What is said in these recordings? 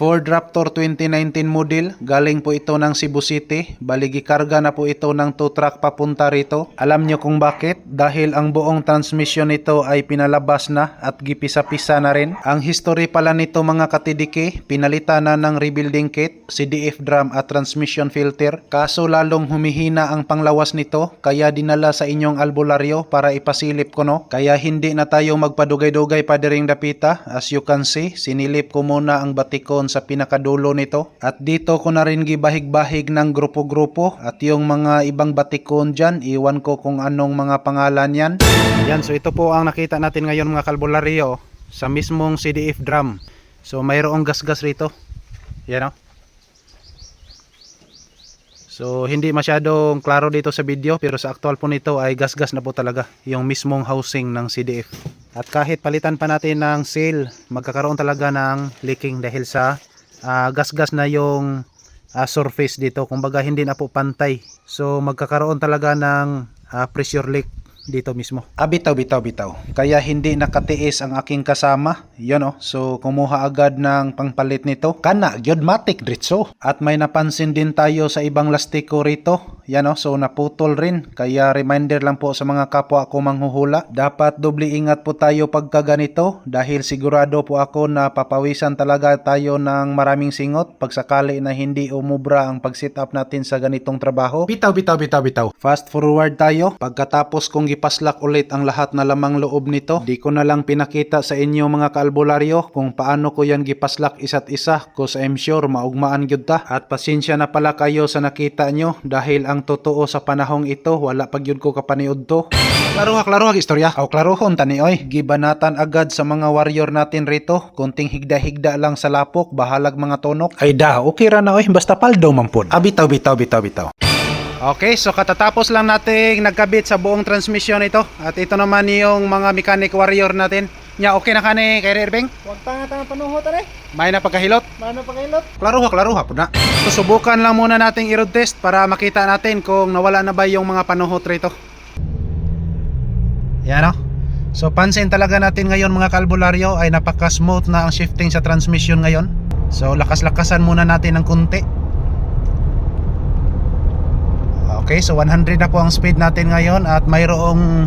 Ford Raptor 2019 model, galing po ito ng Cebu City, baligi karga na po ito ng 2 truck papunta rito. Alam nyo kung bakit? Dahil ang buong transmission nito ay pinalabas na at gipisa-pisa na rin. Ang history pala nito mga katidiki, pinalitan na ng rebuilding kit, CDF drum at transmission filter. Kaso lalong humihina ang panglawas nito, kaya dinala sa inyong albularyo para ipasilip ko no. Kaya hindi na tayo magpadugay-dugay pa diring dapita. As you can see, sinilip ko muna ang batikon sa pinakadulo nito at dito ko na rin gibahig-bahig ng grupo-grupo at yung mga ibang batikon dyan, iwan ko kung anong mga pangalan yan. Yan, so ito po ang nakita natin ngayon mga kalbularyo sa mismong CDF drum. So mayroong gas-gas rito, yan o. So hindi masyadong klaro dito sa video, pero sa actual po nito ay gas-gas na po talaga yung mismong housing ng CDF. At kahit palitan pa natin ng seal, magkakaroon talaga ng leaking dahil sa gas-gas na yung surface dito. Kumbaga hindi na po pantay. So magkakaroon talaga ng pressure leak dito mismo. Bitaw. Kaya hindi nakatiis ang aking kasama. Yun So kumuha agad ng pangpalit nito. Kana, matik dritso. At may napansin din tayo sa ibang lastiko rito. Yan So naputol rin. Kaya reminder lang po sa mga kapwa ko manghuhula. Dapat doble ingat po tayo pagka ganito. Dahil sigurado po ako na papawisan talaga tayo ng maraming singot. Pag sakali na hindi umubra ang pag-sit up natin sa ganitong trabaho. Bitaw. Fast forward tayo. Pagkatapos kong ipaslak ulit ang lahat na lamang loob nito, di ko na lang pinakita sa inyo mga kaalbularyo kung paano ko yan gipaslak isa't isa, cause I'm sure maugmaan gyud ta. At pasensya na pala kayo sa nakita nyo dahil ang totoo sa panahong ito wala pag yun ko kapaniod to. Klaruhak istorya. Klaruhon tani oy. Gibanatan agad sa mga warrior natin rito. Kunting higda-higda lang sa lapok, bahalag mga tonok. Ay da, okay ra na oy, basta paldo mampun. Bitaw. Okay, so katatapos lang nating nagkabit sa buong transmission ito. At ito naman yung mga mechanic warrior natin. Okay na kani kay Rerbeng? Huwag tanga panuhot rin. May na pagkahilot? Klaruha po na. So subukan lang muna nating i-road test para makita natin kung nawala na ba yung mga panuhot rito. Yan So pansin talaga natin ngayon mga kalbularyo ay napaka-smooth na ang shifting sa transmission ngayon. So lakas-lakasan muna natin ng kunti. Okay, so 100 na po ang speed natin ngayon at mayroong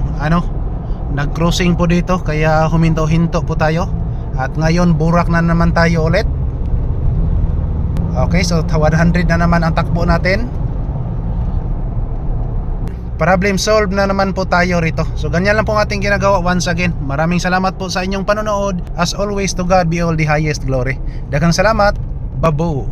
nag-cruising po dito kaya huminto-hinto po tayo. At ngayon burak na naman tayo ulit. Okay, so 100 na naman ang takbo natin. Problem solved na naman po tayo rito. So ganyan lang po ating ginagawa once again. Maraming salamat po sa inyong panonood. As always, to God be all the highest glory. Daghang salamat. Babo.